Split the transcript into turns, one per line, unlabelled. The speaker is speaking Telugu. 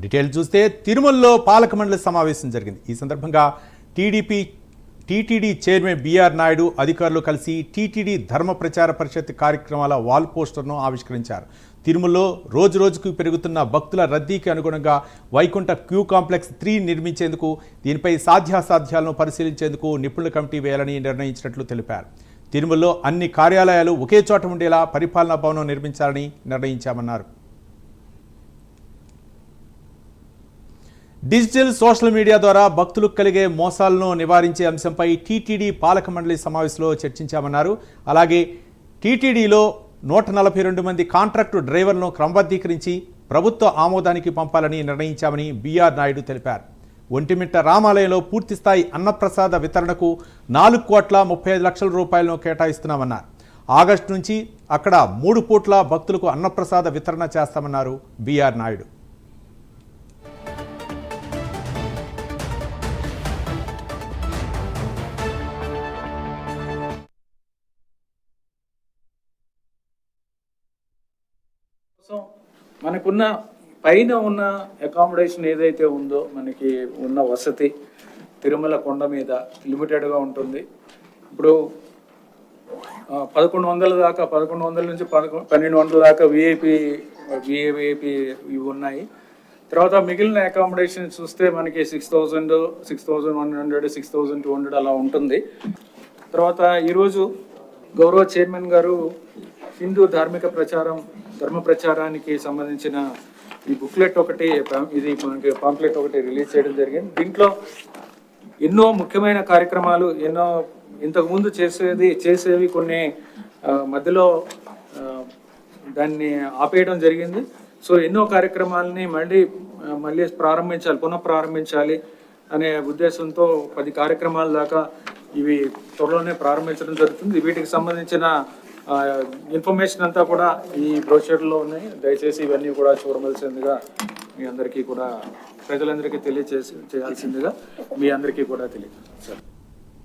డీటెయిల్ చూస్తే తిరుమలలో పాలక మండలి సమావేశం జరిగింది. ఈ సందర్భంగా టీటీడీ చైర్మన్ బిఆర్ నాయుడు అధికారులు కలిసి టీటీడీ ధర్మ ప్రచార పరిషత్ కార్యక్రమాల వాల్ పోస్టర్ను ఆవిష్కరించారు. తిరుమలలో రోజుకు పెరుగుతున్న భక్తుల రద్దీకి అనుగుణంగా వైకుంఠ క్యూ కాంప్లెక్స్ 3 నిర్మించేందుకు, దీనిపై సాధ్యాసాధ్యాలను పరిశీలించేందుకు నిపుణుల కమిటీ వేయాలని నిర్ణయించినట్లు తెలిపారు. తిరుమలలో అన్ని కార్యాలయాలు ఒకే చోట ఉండేలా పరిపాలనా భవనం నిర్మించాలని నిర్ణయించామన్నారు. డిజిటల్ సోషల్ మీడియా ద్వారా భక్తులకు కలిగే మోసాలను నివారించే అంశంపై టీటీడీ పాలక మండలి సమావేశంలో చర్చించామన్నారు. అలాగే టీటీడీలో 142 మంది కాంట్రాక్టు డ్రైవర్లను క్రమబద్ధీకరించి ప్రభుత్వ ఆమోదానికి పంపాలని నిర్ణయించామని బిఆర్ నాయుడు తెలిపారు. ఒంటిమిట్ట రామాలయంలో పూర్తిస్థాయి అన్నప్రసాద వితరణకు 4,35,00,000 రూపాయలను కేటాయిస్తున్నామన్నారు. ఆగస్టు నుంచి అక్కడ 3 పూట్ల భక్తులకు అన్నప్రసాద వితరణ చేస్తామన్నారు బిఆర్ నాయుడు.
మనకున్న పైన ఉన్న అకామిడేషన్ ఏదైతే ఉందో, మనకి ఉన్న వసతి తిరుమల కొండ మీద లిమిటెడ్గా ఉంటుంది. ఇప్పుడు 1100 దాకా, 1100 నుంచి 1200 దాకా విఐపి ఇవి ఉన్నాయి. తర్వాత మిగిలిన అకామిడేషన్ చూస్తే మనకి 6,000, 6,100, 6,200 అలా ఉంటుంది. తర్వాత ఈరోజు గౌరవ చైర్మన్ గారు హిందూ ధర్మ ప్రచారానికి సంబంధించిన ఈ బుక్లెట్ ఒకటి, ఇది మనకి పాంప్లెట్ ఒకటి రిలీజ్ చేయడం జరిగింది. దీంట్లో ఎన్నో ముఖ్యమైన కార్యక్రమాలు, ఎన్నో ఇంతకుముందు చేసేవి కొన్ని మధ్యలో దాన్ని ఆపేయడం జరిగింది. సో ఎన్నో కార్యక్రమాలని మళ్ళీ పునః ప్రారంభించాలి అనే ఉద్దేశంతో 10 కార్యక్రమాల దాకా ఇవి త్వరలోనే ప్రారంభించడం జరుగుతుంది. వీటికి సంబంధించిన ఇన్ఫర్మేషన్ అంతా కూడా ఈ బ్రోషర్లో ఉన్నాయి. దయచేసి ఇవన్నీ కూడా చూడవలసిందిగా మీ అందరికీ కూడా, ప్రజలందరికీ చేయాల్సిందిగా మీ అందరికీ కూడా తెలియదు సార్.